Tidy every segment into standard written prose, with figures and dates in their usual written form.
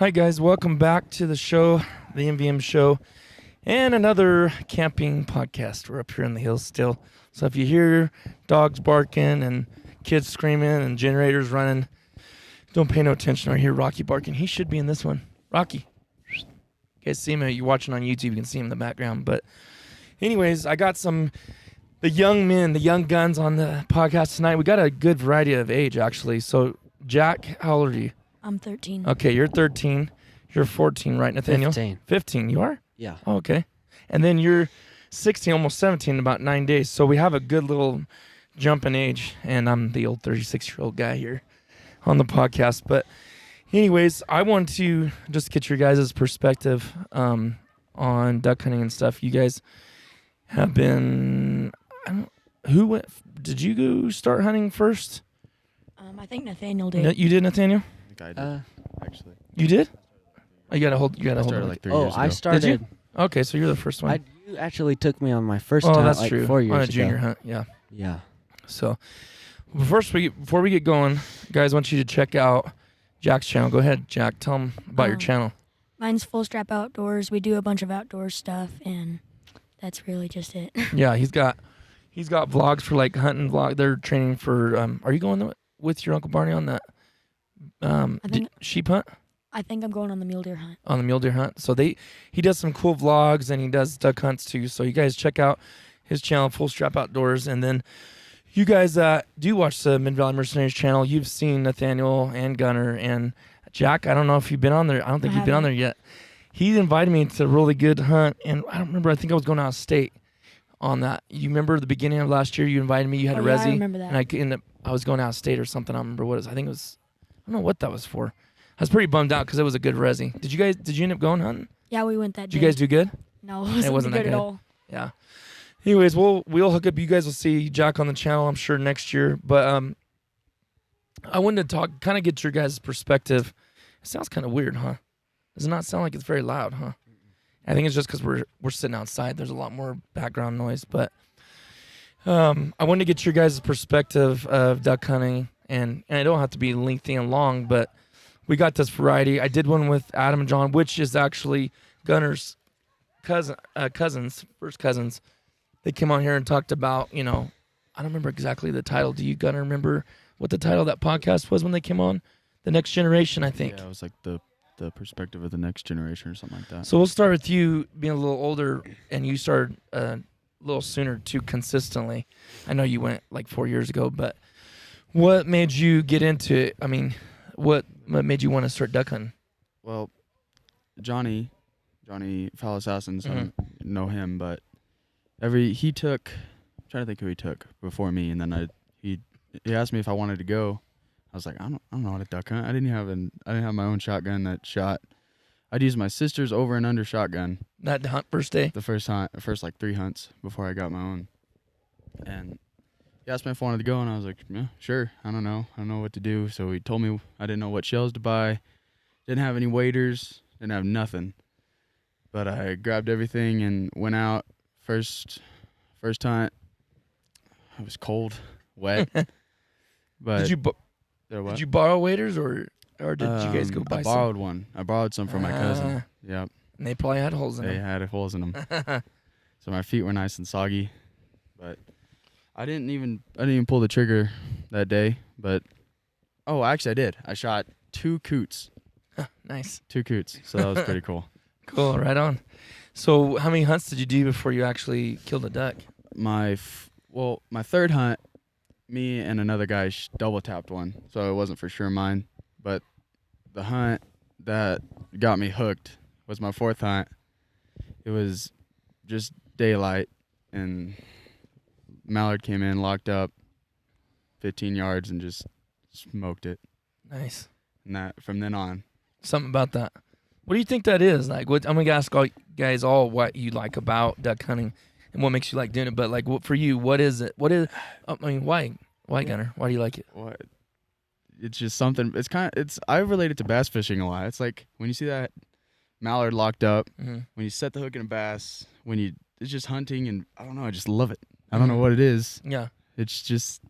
Hi guys, welcome back to the show, the MVM Show, and another camping podcast. We're up here in the hills still. So if you hear dogs barking and kids screaming and generators running, don't pay no attention. Or hear Rocky barking. He should be in this one. Rocky. You guys see him? You're watching on YouTube. You can see him in the background. But anyways, I got the young men, the young guns on the podcast tonight. We got a good variety of age, actually. So Jack, how old are you? I'm 13. Okay, you're 13. You're 14, right, Nathaniel? 15. 15, you are? Yeah. Oh, okay. And then you're 16, almost 17 in about 9 days. So we have a good little jump in age. And I'm the old 36-year-old guy here on the podcast. But anyways, I want to just get your guys' perspective on duck hunting and stuff. You guys have been... Did you go start hunting first? I think Nathaniel did. You did, Nathaniel? I think I did, actually. You did? Oh, you gotta hold. You gotta I hold. started it. like 3 years ago. I started. Did you? Okay, so you're the first one. You actually took me on my first Oh, hunt that's like true. 4 years on a ago. junior hunt, yeah. Yeah. So, before we get going, guys, I want you to check out Jack's channel. Go ahead, Jack. Tell them about your channel. Mine's Full Strap Outdoors. We do a bunch of outdoor stuff, and that's really just it. Yeah, he's got vlogs for like hunting vlog. They're training for. Are you going with your Uncle Barney on that sheep hunt? I think I'm going on the mule deer hunt. On the mule deer hunt. So he does some cool vlogs and he does duck hunts too. So you guys check out his channel, Full Strap Outdoors, and then you guys do watch the Mid-Valley Mercenaries channel. You've seen Nathaniel and Gunner and Jack. I don't know if you've been on there. I don't think you've been on there yet. He invited me to a really good hunt, and I don't remember. I think I was going out of state on that. You remember the beginning of last year? You invited me. You had a resi. I remember that. And I was going out of state or something. I don't remember what it was. I think it was. I don't know what that was for. I was pretty bummed out because it was a good resi. Did you end up going hunting? Yeah, we went that day. Did you guys do good? No, it wasn't that good at all. Yeah. Anyways, we'll hook up. You guys will see Jack on the channel, I'm sure, next year. But I wanted to kind of get your guys' perspective. It sounds kind of weird, huh? Does it not sound like it's very loud, huh? I think it's just because we're sitting outside. There's a lot more background noise. But I wanted to get your guys' perspective of duck hunting. And it don't have to be lengthy and long, but we got this variety. I did one with Adam and John, which is actually Gunner's cousins, first cousins. They came on here and talked about, I don't remember exactly the title. Do you, Gunner, remember what the title of that podcast was when they came on? The Next Generation, I think. Yeah, it was like the perspective of the next generation or something like that. So we'll start with you being a little older, and you started a little sooner too consistently. I know you went like 4 years ago, but what made you get into it? I mean, what made you want to start duck hunting? Well, Johnny Foul Assassins, I don't know him, but he took, I'm trying to think who he took before me, and then he asked me if I wanted to go. I was like, I don't know how to duck hunt. I didn't have my own shotgun that shot. I'd use my sister's over and under shotgun. That hunt first day? The first like 3 hunts before I got my own. And he asked me if I wanted to go, and I was like, yeah, sure. I don't know what to do. So he told me I didn't know what shells to buy. Didn't have any waders. Didn't have nothing. But I grabbed everything and went out. First hunt, it was cold, wet. But did you borrow waders or did you guys go buy I borrowed one. I borrowed some from my cousin. Yep. And they probably had holes in them. They had holes in them. So my feet were nice and soggy. But I didn't even pull the trigger that day. But actually I did. I shot 2 coots. Nice. 2 coots. So that was pretty cool. Cool. Right on. So how many hunts did you do before you actually killed a duck? My third hunt, me and another guy double tapped one, so it wasn't for sure mine. But the hunt that got me hooked was my 4th hunt. It was just daylight, and mallard came in, locked up 15 yards, and just smoked it. Nice. And from then on. Something about that. What do you think that is? Like, I'm gonna ask all guys what you like about duck hunting and what makes you like doing it. But like, for you, what is it? Why, Gunner? Why do you like it? What? It's just something. I relate it to bass fishing a lot. It's like when you see that mallard locked up, when you set the hook in a bass, it's just hunting, and I don't know. I just love it. I don't know what it is. Yeah. It's just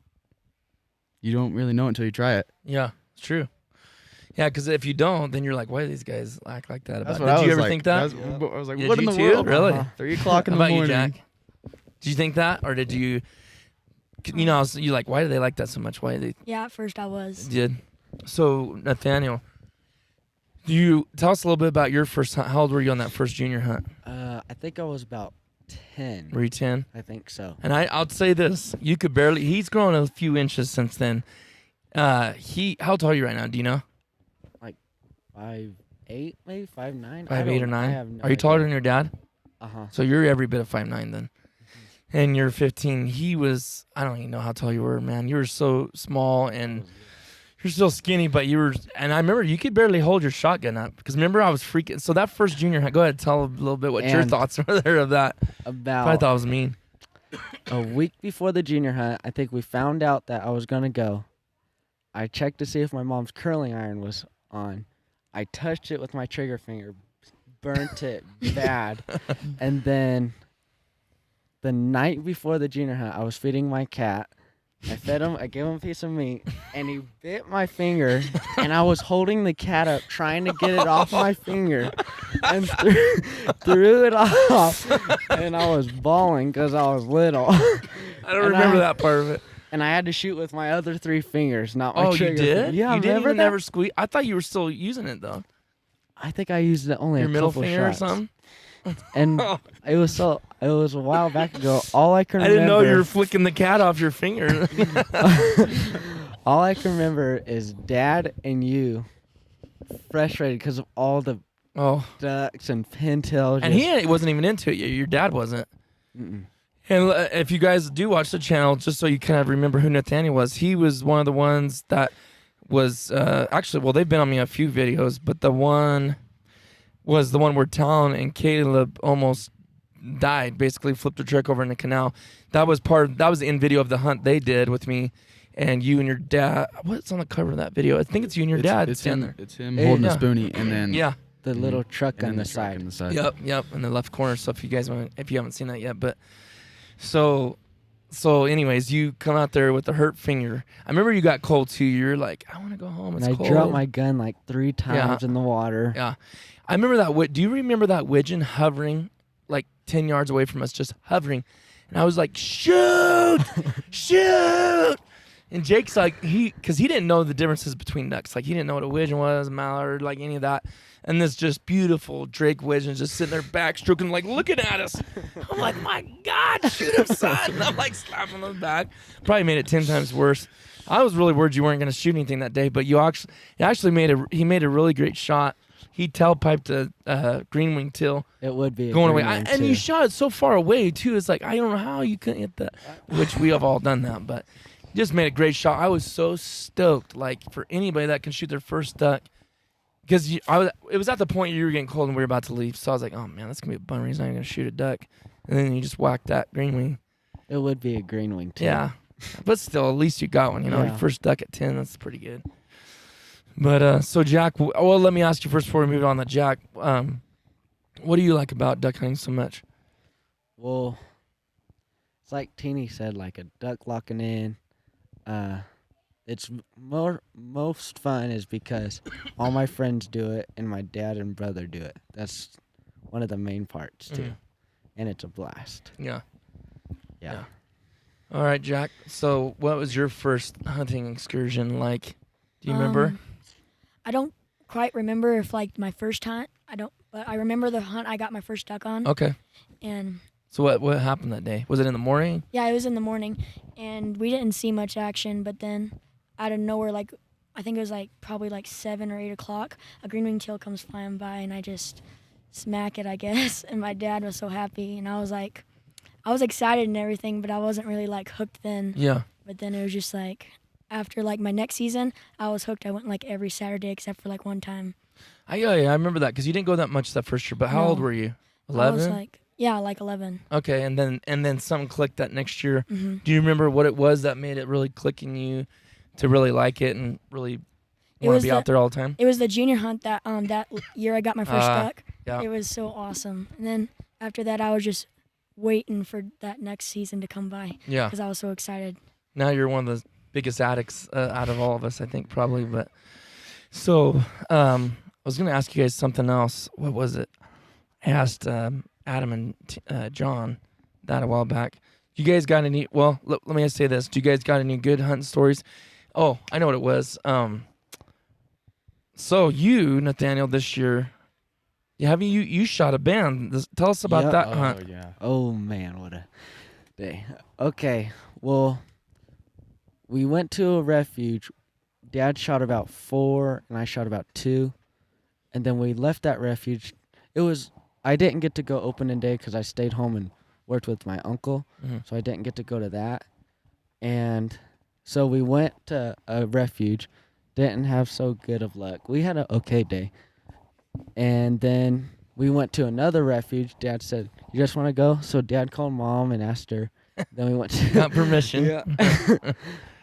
you don't really know it until you try it. Yeah, it's true. Yeah, because if you don't, then you're like, why do these guys act like that? That's About? what I Did you was ever like. think that? I was like, Did what in you the too? world? Really? 3 o'clock in How the about morning. you, Jack? Did you think that, or did you? You know, you like, why do they like that so much? Why do they Yeah, at first I was. did? So Nathaniel, do you tell us a little bit about your first hunt? How old were you on that first junior hunt? I think I was about 10. Were you 10? I think so. And I'll say this: you could barely. He's grown a few inches since then. How tall are you right now? Do you know? 5'8", maybe 5'9". 5'8" or 9? I have no Are you taller idea. than your dad? So you're every bit of 5'9" then. And you're 15. He was, I don't even know how tall you were, man. You were so small and you're still skinny, but you were, and I remember you could barely hold your shotgun up because remember I was freaking. So that first junior hunt, go ahead, tell a little bit what your And thoughts were there of that. I About thought it was mean. a week before the junior hunt, I think we found out that I was going to go. I checked to see if my mom's curling iron was on. I touched it with my trigger finger, burnt it bad. And then the night before the junior hunt, I was feeding my cat. I fed him, I gave him a piece of meat, and he bit my finger, and I was holding the cat up, trying to get it off my finger, and threw it off, and I was bawling because I was little. I don't remember that part of it. And I had to shoot with my other 3 fingers, not my Oh, you trigger did? finger. Yeah, you didn't remember even that? ever squeeze. I thought you were still using it though. I think I used it only Your a middle couple finger shots. or something. And it was a while back ago. All I can I remember. didn't know you were flicking the cat off your finger. All I can remember is Dad and you frustrated because of all the Oh, ducks and pintails. and he wasn't even into it yet. Your dad wasn't. Mm-mm. And if you guys do watch the channel, just so you kind of remember who Nathaniel was, he was one of the ones that was actually, well, they've been on me a few videos, but the one was the one where Talon and Caleb almost died, basically flipped a trick over in the canal. That was the end video of the hunt they did with me and you and your dad. What's on the cover of that video? I think it's you and your dad It's standing him. there. It's him Hey, holding yeah. a spoonie, and then Yeah. The little truck on the side. Yep, in the left corner. So if you guys if you haven't seen that yet, but so anyways, you come out there with the hurt finger. I remember you got cold too. You're like, I want to go home. It's And I cold. dropped my gun like 3 times in the water. Yeah, I remember that. Do you remember that widgeon hovering like 10 yards away from us, just hovering? And I was like, shoot, shoot. And Jake's like, because he didn't know the differences between ducks. Like, he didn't know what a widgeon was, a mallard, like any of that. And this just beautiful Drake widgeon just sitting there backstroking, like, looking at us. I'm like, my God, shoot him, son. And I'm like slapping him on the back. Probably made it 10 times worse. I was really worried you weren't going to shoot anything that day, but he made a really great shot. He tailpiped a green wing teal It would be a going away. green one, And too. you shot it so far away, too. It's like, I don't know how you couldn't hit that, which we have all done that, but just made a great shot. I was so stoked, like, for anybody that can shoot their first duck, because it was at the point you were getting cold and we were about to leave. So I was like, oh man, that's gonna be a bummer. He's not even gonna shoot a duck, and then you just whacked that green wing. It would be a green wing too. Yeah, but still, at least you got one. You know, Yeah. your first duck at 10, that's pretty good. But so Jack, well, let me ask you first before we move on. That Jack, what do you like about duck hunting so much? Well, it's like Teeny said, like a duck locking in. It's most fun is because all my friends do it and my dad and brother do it. That's one of the main parts too, Mhm. and it's a blast. Yeah. Yeah. All right, Jack. So, what was your first hunting excursion like? Do you remember? I don't quite remember if like my first hunt. But I remember the hunt I got my first duck on. Okay. And So what happened that day? Was it in the morning? yeah, it was in the morning, and we didn't see much action. But then, out of nowhere, like I think it was like probably like 7 or 8 o'clock, a green wing teal comes flying by, and I just smack it, I guess. And my dad was so happy, and I was excited and everything, but I wasn't really like hooked then. Yeah. But then it was just like after like my next season, I was hooked. I went like every Saturday except for like one time. I remember that because you didn't go that much that first year. But how No. old were you? I was 11. like 11. Okay, and then something clicked that next year. hmm Do you remember what it was that made it really click in you to really like it and really It want was to be the- out there all the time? It was the junior hunt that year I got my first duck. yeah. It was so awesome. And then after that, I was just waiting for that next season to come by Yeah. because I was so excited. Now you're one of the biggest addicts out of all of us, I think, probably. But So, I was gonna ask you guys something else. What was it? I asked Adam and John that a while back. You guys got any? Well, let me say this. Do you guys got any good hunting stories? Oh, I know what it was. So you, Nathaniel, this year, you shot a band. Tell us about Yep. that Oh hunt. yeah. Oh man, what a day. Okay, well, we went to a refuge. Dad shot about 4 and I shot about 2. And then we left that refuge. I didn't get to go opening day because I stayed home and worked with my uncle. Mhm. So I didn't get to go to that. And so we went to a refuge. Didn't have so good of luck. We had an okay day. And then we went to another refuge. Dad said, "You just want to go?" So Dad called Mom and asked her. Then we went to Got permission. Yeah.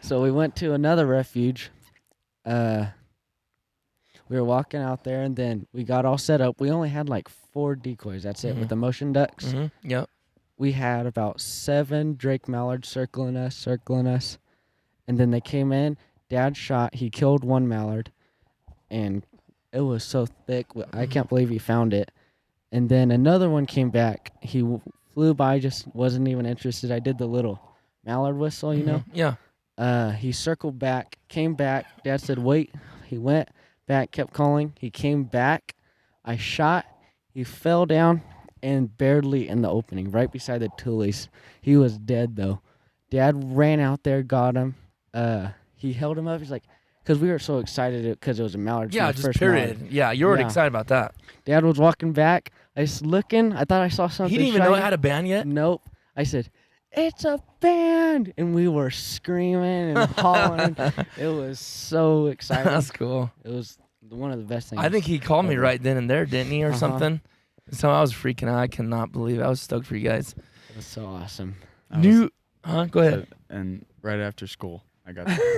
So we went to another refuge. We were walking out there, and then we got all set up. We only had like 4 decoys. That's it, with the motion ducks. Mm-hmm. Yep. We had about 7 Drake mallards circling us. And then they came in. Dad shot. He killed 1 mallard, and it was so thick. I can't believe he found it. And then another one came back. He flew by, just wasn't even interested. I did the little mallard whistle, you know. Yeah. He circled back, came back. Dad said, "Wait." He went back, kept calling. He came back. I shot. He fell down and barely in the opening, right beside the tulies. He was dead, though. Dad ran out there, got him. He held him up. He's like, because we were so excited because it was a mallard. Yeah, my just first period. mallard. Yeah, you're already Yeah. excited about that. Dad was walking back. I was looking. I thought I saw something. He didn't even know it shiny. had a band yet. Nope. I said, "It's a band," and we were screaming and hollering. It was so exciting. That's cool. It was one of the best things. I think he called me ever. right then and there, didn't he, or Uh-huh. something? So I was freaking out. I cannot believe it. I was stoked for you guys. It was so awesome. Go ahead. And right after school,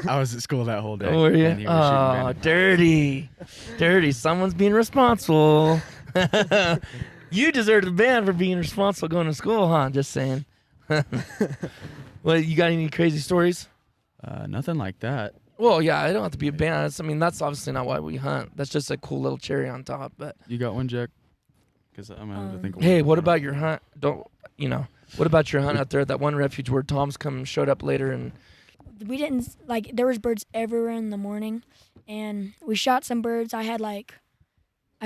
I was at school that whole day. Oh, were you? And he was shooting Oh, random. dirty. Someone's being responsible. You deserved a ban for being responsible going to school, huh? Just saying. Well, you got any crazy stories? Nothing like that. Well, yeah, I don't have to be a ban. That's obviously not why we hunt. That's just a cool little cherry on top. But You got one, Jack? Because I'm gonna have to think. of hey, one. what about your hunt? What about your hunt out there at that one refuge where Tom's showed up later and We didn't there was birds everywhere in the morning, and we shot some birds. I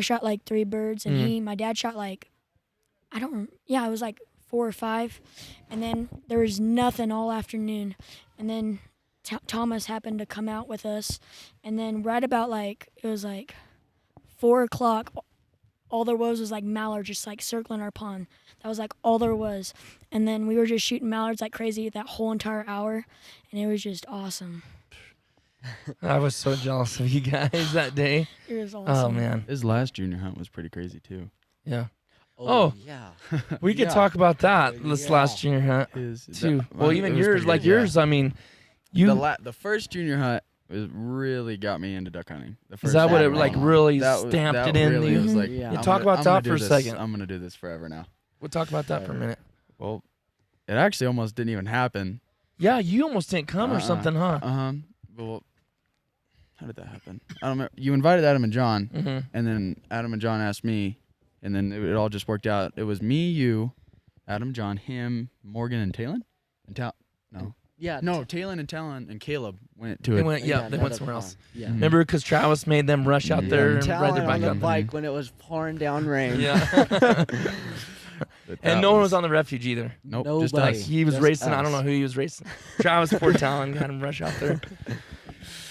shot like 3 birds, and my dad shot like, it was like 4 or 5, and then there was nothing all afternoon, and then Thomas happened to come out with us, and then right about it was like 4 o'clock. All there was like mallard just like circling our pond. That was like all there was. And then we were just shooting mallards like crazy that whole entire hour. And it was just awesome. I was so jealous of you guys that day. It was awesome. Oh man. His last junior hunt was pretty crazy too. Yeah. Oh, Oh. yeah. We could Yeah. talk about that this Yeah. last junior hunt His too. Well, even it was yours, pretty like good, yeah. yours, I mean, you The first junior hunt really got me into duck hunting. The is first that what it one. like really That stamped that it in really you? was like, Yeah. I'm talk gonna- about I'm that gonna do for a this. second. I'm gonna do this forever now. We'll talk about that for a minute. Well, it actually almost didn't even happen. Yeah, you almost didn't come or something, huh? Well, how did that happen? I don't remember. You invited Adam and John, Mm-hmm. and then Adam and John asked me, and then it all just worked out. It was me, you, Adam, John, him, Morgan, and Talon. Yeah. Talon and Talon and Caleb went to They it. went, they went another somewhere pond. else. Yeah. Mhm. Remember, because Travis made them rush out Yeah. there and Talon ride their on bike the up. bike when it was pouring down rain. Yeah. But And that no one was on the refuge either. Nope, Nobody. just Like us. he was Just racing. I don't us. know who he was racing. Travis, poor Talon, had him rush out there.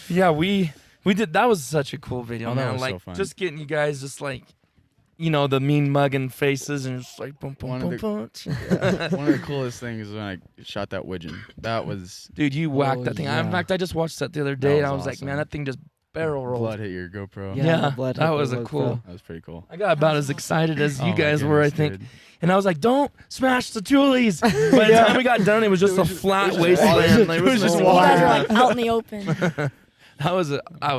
Yeah, we did. That was such a cool video, Oh, that man. was Like so fun. just getting you guys, just like, the mean mugging faces and just like boom, boom, One of boom, the- boom. One of the coolest things is when I shot that widgeon. That was Dude, you whacked that thing. In yeah. fact, I just watched that the other day, and was I was like, awesome. man, that thing just barrel rolled. blood hit your GoPro. Yeah, Yeah, the blood that hit the was a GoPro. cool. That was pretty cool. I got about as excited as Oh you my guys were, I goodness, think. dude. And I was like, don't smash the tulies. By the time we got done, it was just a flat wasteland. There was just You water. guys are like out in the open. That was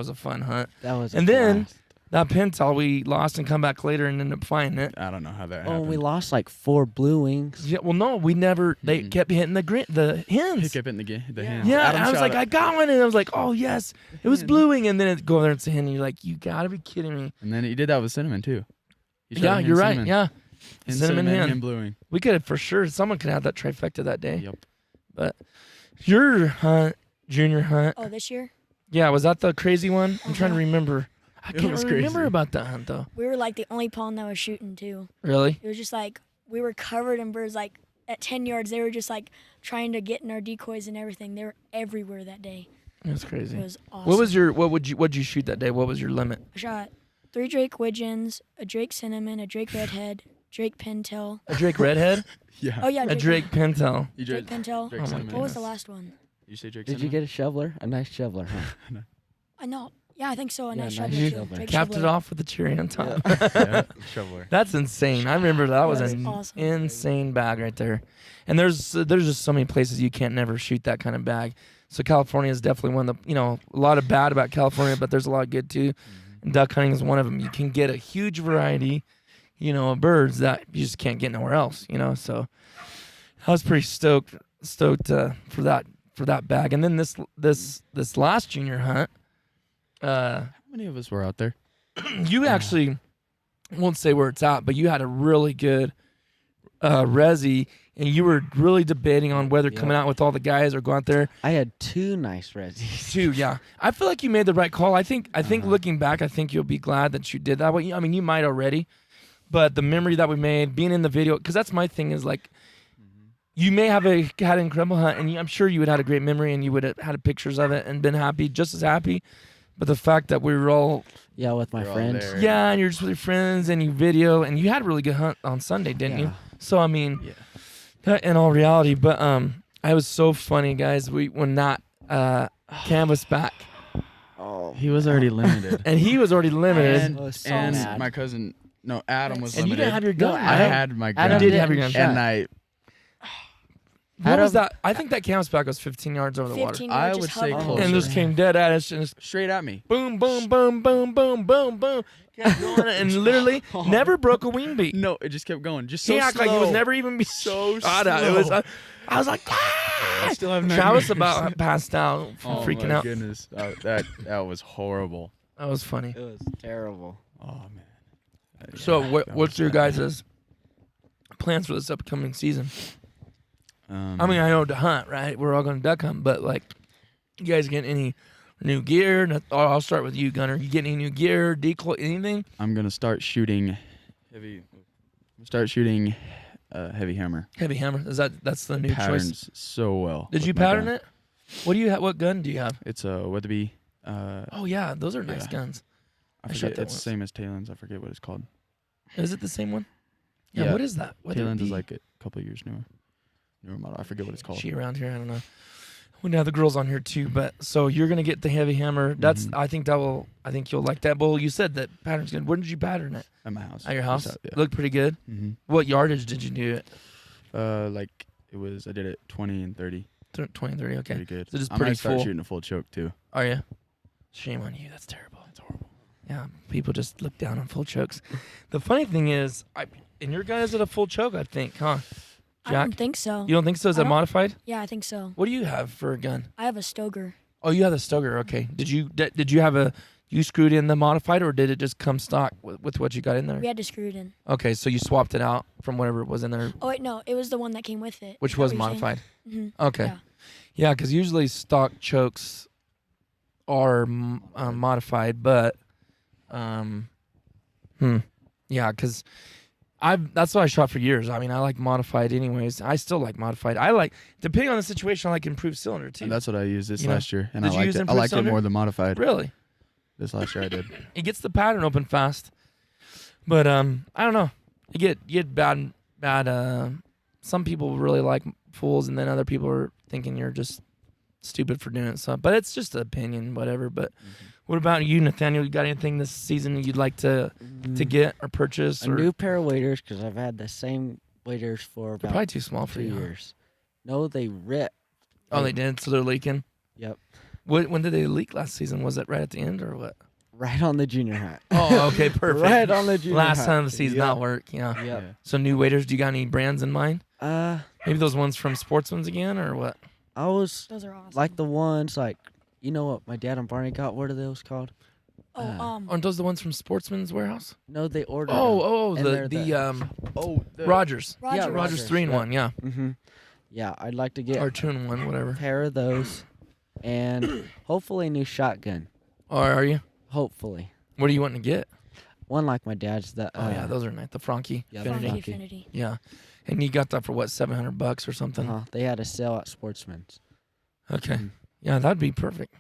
a fun hunt. That was. And then- blast. That Pentel we lost and come back later and ended up finding it. I don't know how that Oh, happened. we lost like 4 blue wings. Yeah, well, no, we never. They Mm-mm. kept hitting the He hens. kept hitting the Yeah. hands. Yeah, Adam and I was shot like, it. I got one, and I was like, oh yes, it was hen. blueing, and then it go there and it's a hen, and you're like, you gotta be kidding me. And then he did that with cinnamon too. He shot Yeah, a hen you're right. cinnamon. Yeah, Hen cinnamon hen. and bluing. we could have for sure. Someone could have that trifecta that day. Yep. But your hunt, junior hunt, Oh, this year yeah, was that the crazy one? I'm trying to Uh-huh. remember. I It can't was really remember crazy. about that hunt though. we were like the only pond that was shooting too. Really? It was just like we were covered in birds. Like at 10 yards, they were just like trying to get in our decoys and everything. They were everywhere that day. That's crazy. It was awesome. What'd you shoot that day? What was your limit? I shot 3 Drake widgeons, a Drake cinnamon, a Drake redhead, Drake pintail. A Drake redhead? Yeah. Oh yeah, A Drake pintail. You Drake Drake, pintail. Drake Oh my cinnamon. What was the goodness. last one? You say Drake Did you cinnamon? get a shoveler? A nice shoveler, huh? I know. Yeah, I think so. A Yeah, nice nice shoveler too. shoveler. Drake Capped it shoveler. off with a cherry on top. Yeah, shoveler. That's insane. I remember that was That's an awesome. insane bag right there. And there's just so many places you can't never shoot that kind of bag. So California is definitely one of the, a lot of bad about California, but there's a lot of good too. And duck hunting is one of them. You can get a huge variety, of birds that you just can't get nowhere else, So I was pretty stoked for that bag. And then this last junior hunt, How many of us were out there? you actually won't say where it's at, but you had a really good resi, and you were really debating on whether Yeah. coming out with all the guys or go out there I had 2 nice resis. too. Yeah, I feel like you made the right call. I think Uh-huh. looking back, I think you'll be glad that you did that. Well, I mean, you might already, but the memory that we made, being in the video, because that's my thing is like. You may have had an incredible hunt, and I'm sure you would have had a great memory, and you would have had pictures of it and been happy, just as happy. But the fact that we were all, Yeah, with my We're all friends. there. yeah, and you're just with your friends, and you video, and you had a really good hunt on Sunday, didn't you? Yeah. So I mean, Yeah. that in all reality, but I was so funny, guys. When that canvas back, Oh. He was already limited. and he was already limited, and I was so and mad. my cousin, Adam was and you limited. didn't have your gun. No, I right? had my gun. Adam did have your gun. And I What was Adam- that? I think that canvas back was 15 yards over the water, 15 I yards would just say hovering. closer. and just came dead at us, and just straight at me. boom, boom, boom, boom, boom, boom, boom. Kept going, and literally never broke a wing beat. No, it just kept going. Just so He acted slow. like he was never even be So shot at. It was. slow. I was like, I ah! still have Travis nightmares. about passed out from Oh freaking my out. goodness, that was horrible. That was funny. It was terrible. Oh man. So, Yeah, that what's was your bad. guys' plans for this upcoming season? Um, I mean, I know to hunt, right? We're all going to duck hunt, but like, you guys getting any new gear? I'll start with you, Gunner. You getting any new gear, decoy, anything? I'm gonna start shooting heavy. Start shooting heavy hammer Heavy hammer. That's the new choice? patterns so well. Did with you my pattern gun. it? What do you have? What gun do you have? It's a Weatherby. Oh yeah, those are nice Yeah. guns. I I shot forget. that It's the once. same as Talon's. I forget what it's called. Is it the same one? Yeah. Yeah. What is that? Talon's is like a couple years newer model. I forget what it's called. She around here, I don't know. We have the girls on here too, but so you're gonna get the heavy hammer. That's Mhm. I think you'll like that. Well, you said that pattern's good. Where did you pattern it? At my house. At your house? Yeah. Looked pretty good. Mm-hmm. What yardage did you do it? Like it was. I did it 20 and 30. 20, 30, okay. Pretty good. So just I pretty might start full. shooting a full choke too. Are you? Shame on you. That's terrible. That's horrible. Yeah, people just look down on full chokes. The funny thing is, and your guys at a full choke, I think, huh? I Jack? don't think so. You don't think so? Is I that don't- modified? Yeah, I think so. What do you have for a gun? I have a Stoker. Oh, you have the Stoker. Okay. Did you have you screwed in the modified, or did it just come stock with what you got in there? We had to screw it in. Okay, so you swapped it out from whatever was in there, Oh wait, no, it was the one that came with it. which was modified. hmm Okay. Yeah. Yeah, because usually stock chokes are modified, but yeah, because that's what I shot for years. I mean, I like modified anyways. I still like modified. I like, depending on the situation, I like improved cylinder too. And that's what I used this You know, last year, and did I you liked use it. I improved liked it cylinder? more than modified. Really, This last year I did. it gets the pattern open fast. But I don't know. You get bad. Some people really like fools, and then other people are thinking you're just stupid for doing it. So, but it's just an opinion, whatever. But what about you, Nathaniel? You got anything this season you'd like to get or purchase? A Or new pair of waders because I've had the same waders for they're about probably too small for 2 you. huh? years. No, they rip. Oh, they did. So they're leaking. Yep. When did they leak last season? Was it right at the end or what? right on the junior high. Oh, okay, perfect. Right on the junior Last high. time of the season, Yep. that'll work. Yeah. Yep. So new waders, do you got any brands in mind? Uh, Maybe those ones from Sportsman's again, or what? I was Those are awesome. like the ones like, you know what my dad and Barney got? What are those called? Aren't those the ones from Sportsman's Warehouse? No, they ordered. Oh, and they're Rogers. Roger. Yeah, Rogers 3-in-1, yeah. Mm-hmm. Yeah, I'd like to get Or 2-in-1, whatever. a pair of those, and hopefully a new shotgun. Or are you? Hopefully, What are you wanting to get? one like my dad's. That Oh yeah, those are nice. The Frankie. Yeah, Infinity. Frankie Frankie. Affinity. Yeah. And you got that for what, $700 or something? They had a sale at Sportsman's. Okay. Mhm. Yeah, that'd be perfect.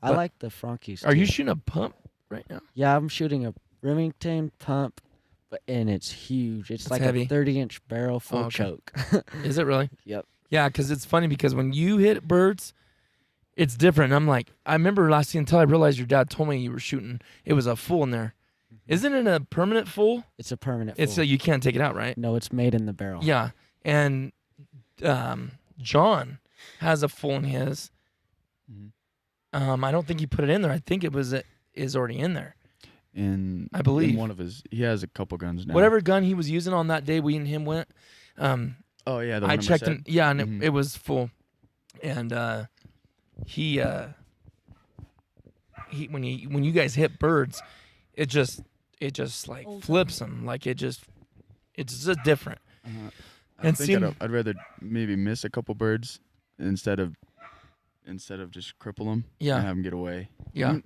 I But- like the Frankies. Are you too. shooting a pump right now? Yeah, I'm shooting a Remington pump, and it's huge. It's It's like heavy. a 30-inch barrel full Oh, okay. choke. Is it really? Yep. Yeah, because it's funny because when you hit birds, it's different. I'm like, I remember last year until I realized your dad told me you were shooting. It was a full in there. Isn't it a permanent full? It's a permanent. It's full. you can't take it out, right? No, it's made in the barrel. Yeah. And John has a full in his. Mhm. I don't think he put it in there. I think it is already in there. In I believe. in one of his, he has a couple guns now. Whatever gun he was using on that day we and him went, Oh yeah, the I one checked in. and yeah, and Mhm. it was full. And he when you guys hit birds, it just like Holds flips them. Like it's just different. I And think seeing- I'd rather maybe miss a couple birds instead of just cripple them. Yeah. And have them get away. Yeah,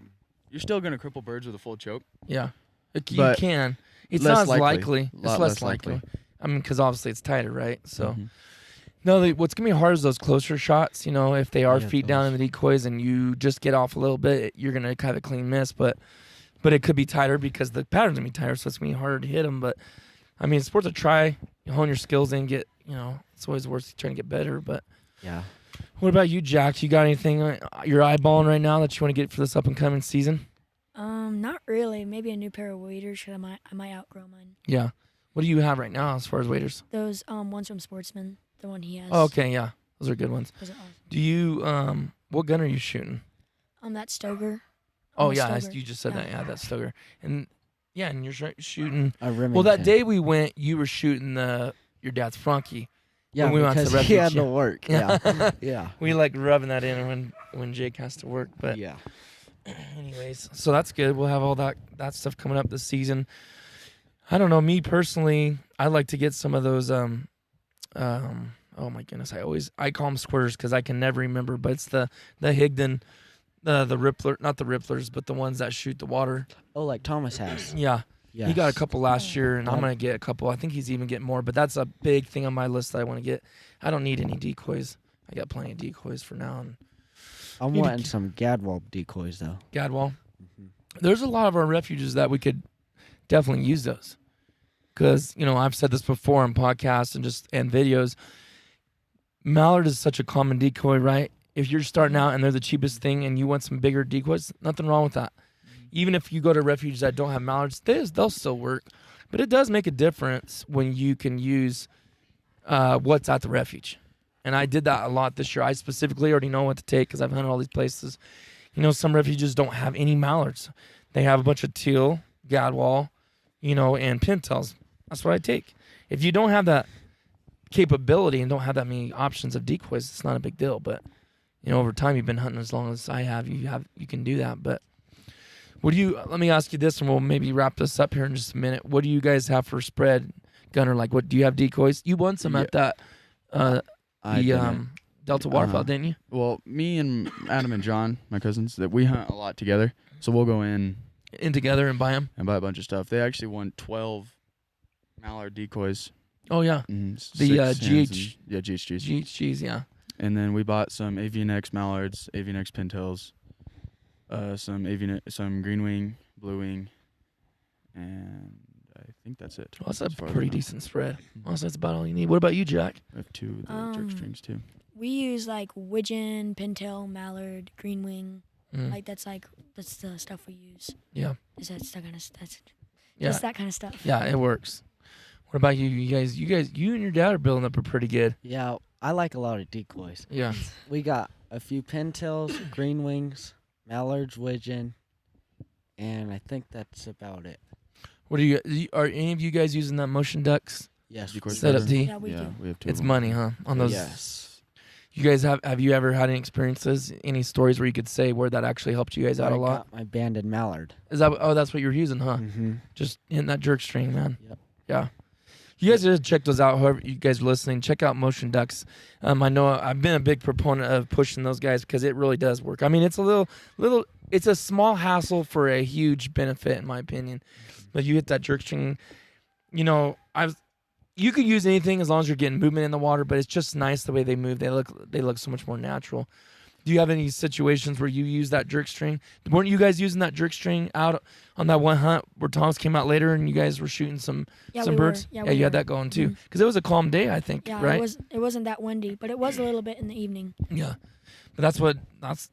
You're still gonna cripple birds with a full choke. yeah. You But can. It's less not as likely. likely. It's Lot less less likely. likely. I mean, because obviously it's tighter, right? So. Mhm. No, what's gonna be hard is those closer shots. You know, if they are Yeah, feet down in those. the decoys and you just get off a little bit, you're gonna have a clean miss. But it could be tighter because the pattern's gonna be tighter, so it's gonna be harder to hit them. But I mean, it's worth a try. You hone your skills and get. You know, it's always worth trying to get better. But Yeah. what about you, Jack? You got anything you're eyeballing right now that you want to get for this up and coming season? Not really. Maybe a new pair of waders. Cause I might outgrow mine. Yeah. What do you have right now as far as waders? Those ones from Sportsman. The one he has. Oh, okay, yeah, those are good ones. Those are awesome. Do you what gun are you shooting? That Stoker. Oh the yeah, Stoker. you just said Yeah. that. Yeah, that's Stoker. And yeah, and you're shooting. A Remington. Well, that day we went, you were shooting your dad's Frankie. Yeah, when we went to because the he had refuge, to work. Yeah. Yeah. We like rubbing that in when Jake has to work. But Yeah. anyways, so that's good. We'll have all that stuff coming up this season. I don't know. Me personally, I like to get some of those. Oh my goodness, I call them squirters because I can never remember. But it's the Higdon, the Rippler, not the Ripplers, but the ones that shoot the water. Oh, like Thomas has. Yeah. Yeah. He got a couple last year, and I'm Um, gonna get a couple. I think he's even getting more, but that's a big thing on my list that I want to get. I don't need any decoys. I got plenty of decoys for now. And I'm Need to wanting some Gadwall decoys though. Gadwall, Mhm. there's a lot of our refuges that we could definitely use those, because I've said this before in podcasts and videos. Mallard is such a common decoy, right? If you're starting out and they're the cheapest thing, and you want some bigger decoys, nothing wrong with that. Even if you go to refuges that don't have mallards, they'll still work. But it does make a difference when you can use what's at the refuge. And I did that a lot this year. I specifically already know what to take because I've hunted all these places. Some refuges don't have any mallards. They have a bunch of teal, gadwall, and pintails. That's what I take. If you don't have that capability and don't have that many options of decoys, it's not a big deal. But over time, you've been hunting as long as I have. You can do that. But let me ask you this, and we'll maybe wrap this up here in just a minute. What do you guys have for spread, Gunner? Like, what do you have decoys? You won some at that I didn't. Delta Waterfowl, didn't you? Well, me and Adam and John, my cousins, that we hunt a lot together. So we'll go in In together and buy them. and buy a bunch of stuff. They actually won 12 mallard decoys. Oh yeah, Mm, The, 6 GH hands and- yeah, GHGs. GHGs, yeah. And then we bought some AVNX mallards, AVNX pintails, some green wing, blue wing, and I think that's it. Well, that's as a far as I pretty know. decent spread. Mhm. Honestly, that's about all you need. What about you, Jack? I have two of the jerk strings too. We use like widgeon, pintail, mallard, green wing. Mm, Like that's the stuff we use. yeah, Is that kind of that's yeah, just that kind of stuff. yeah. It works. What about you? You and your dad are building up a pretty good. Yeah, I like a lot of decoys. Yeah. We got a few pintails, green wings, mallards, widgeon, and I think that's about it. What are any of you guys using that motion ducks Yes. Of course, setup D? Yeah, we do. we have two. It's of 'em. money, huh? On those. Yes. You guys have you ever had any experiences, any stories where you could say where that actually helped you guys out I a lot? got my banded mallard. Is that that's what you were using, huh? Mm-hmm. Just hitting that jerk string, man. Yep. Yeah. You guys just check those out. Whoever you guys are listening, check out Motion Ducks. I know I've been a big proponent of pushing those guys because it really does work. I mean, it's a little, it's a small hassle for a huge benefit, in my opinion. But you hit that jerk string, you know, you could use anything as long as you're getting movement in the water. But it's just nice the way they move. They look so much more natural. Do you have any situations where you use that jerk string? Weren't you guys using that jerk string out on that one hunt where Thomas came out later and you guys were shooting some Yeah, we birds? were. Yeah, you we had were. that going too. Mhm. Because it was a calm day, I think, Yeah, right? it wasn't that windy, but it was a little bit in the evening. Yeah. But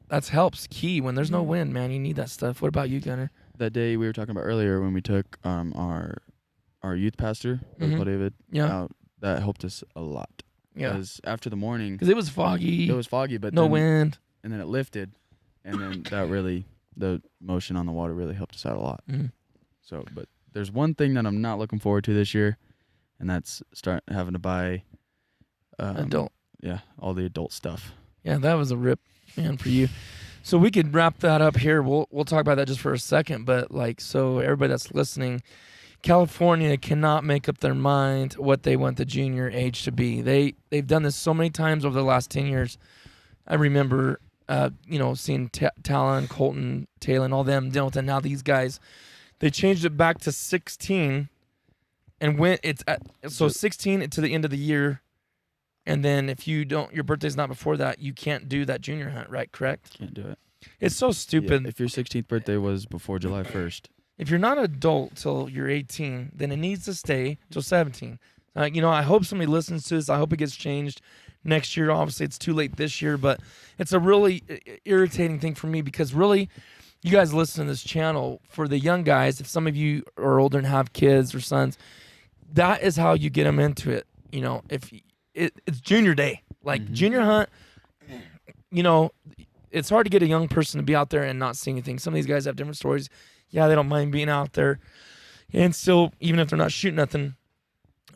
that's helps key when there's no Mhm. wind, man. You need that stuff. What about you, Gunner? That day we were talking about earlier when we took our youth pastor, Mhm. Uncle David, Yeah. out, that helped us a lot. Yeah. Because after the morning, Because it was foggy. it was foggy, but no then, wind. and then it lifted, and then that really, the motion on the water really helped us out a lot. Mhm. So, but there's one thing that I'm not looking forward to this year, and that's having to buy Adult. Yeah, all the adult stuff. Yeah, that was a rip, man, for you. So we could wrap that up here. We'll talk about that just for a second. But so everybody that's listening, California cannot make up their mind what they want the junior age to be. They've done this so many times over the last 10 years. I remember, seeing Talon, Colton, Taylor, and all them dealing with it. Now these guys, they changed it back to 16, and so 16 to the end of the year. And then if you don't, your birthday's not before that, you can't do that junior hunt, right? Correct? Can't do it. It's so stupid. Yeah, if your 16th birthday was before July 1st. If you're not an adult till you're 18, then it needs to stay till 17. I hope somebody listens to this. I hope it gets changed next year. Obviously, it's too late this year, but it's a really irritating thing for me because really, you guys listen to this channel for the young guys. If some of you are older and have kids or sons, that is how you get them into it. If it's junior day, junior hunt, it's hard to get a young person to be out there and not see anything. Some of these guys have different stories. Yeah, they don't mind being out there and still, even if they're not shooting nothing,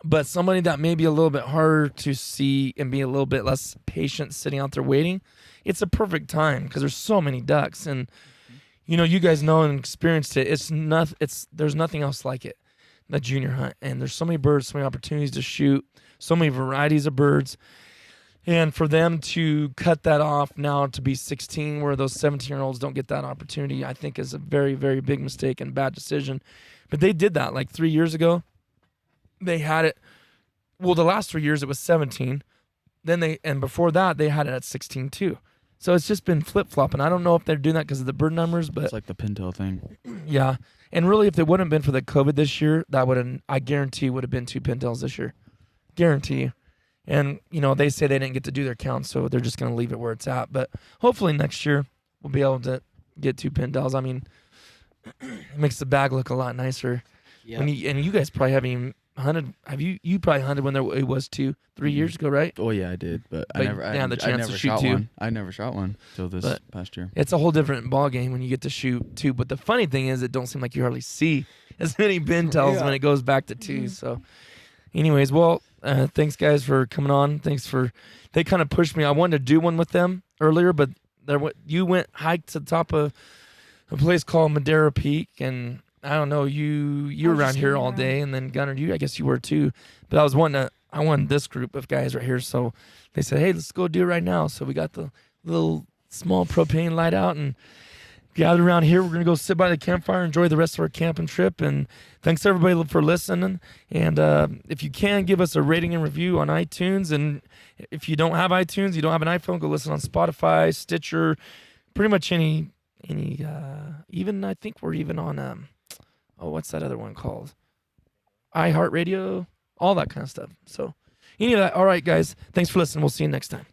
but somebody that may be a little bit harder to see and be a little bit less patient sitting out there waiting, it's a perfect time because there's so many ducks. And, you guys know and experienced it. There's nothing else like it, the junior hunt. And there's so many birds, so many opportunities to shoot, so many varieties of birds. And for them to cut that off now to be 16, where those 17-year-olds don't get that opportunity, I think is a very, very big mistake and bad decision. But they did that 3 years ago. They had it. Well, the last 3 years it was 17. And before that they had it at 16 too. So it's just been flip-flopping. I don't know if they're doing that because of the bird numbers, but It's like the pintail thing. yeah. And really, if it wouldn't have been for the COVID this year, I guarantee would have been 2 pintails this year. Guarantee you. And, they say they didn't get to do their count, so they're just going to leave it where it's at. But hopefully next year we'll be able to get 2 pintails. I mean, it makes the bag look a lot nicer. Yeah. And you guys probably haven't even hunted. You probably hunted when it was 2-3 years ago, right? Oh yeah, I did, but I But never. you had the I chance never to shoot shot two. one. I never shot one till this But- past year. It's a whole different ball game when you get to shoot 2. But the funny thing is, it don't seem like you hardly see as many pintails Yeah. when it goes back to 2. So, anyways, well, thanks guys for coming on. They kind of pushed me. I wanted to do one with them earlier, but you hiked to the top of a place called Madera Peak, and I don't know, you were was around just here hanging all around. day, and then Gunnar, I guess you were too. But I wanted this group of guys right here, so they said, hey, let's go do it right now. So we got the little small propane light out and gathered around here. We're gonna go sit by the campfire, enjoy the rest of our camping trip, and thanks everybody for listening. And if you can, give us a rating and review on iTunes, and if you don't have iTunes, you don't have an iPhone, go listen on Spotify, Stitcher, pretty much any even I think we're even on what's that other one called? iHeartRadio, all that kind of stuff. So any of that. All right, guys, thanks for listening. We'll see you next time.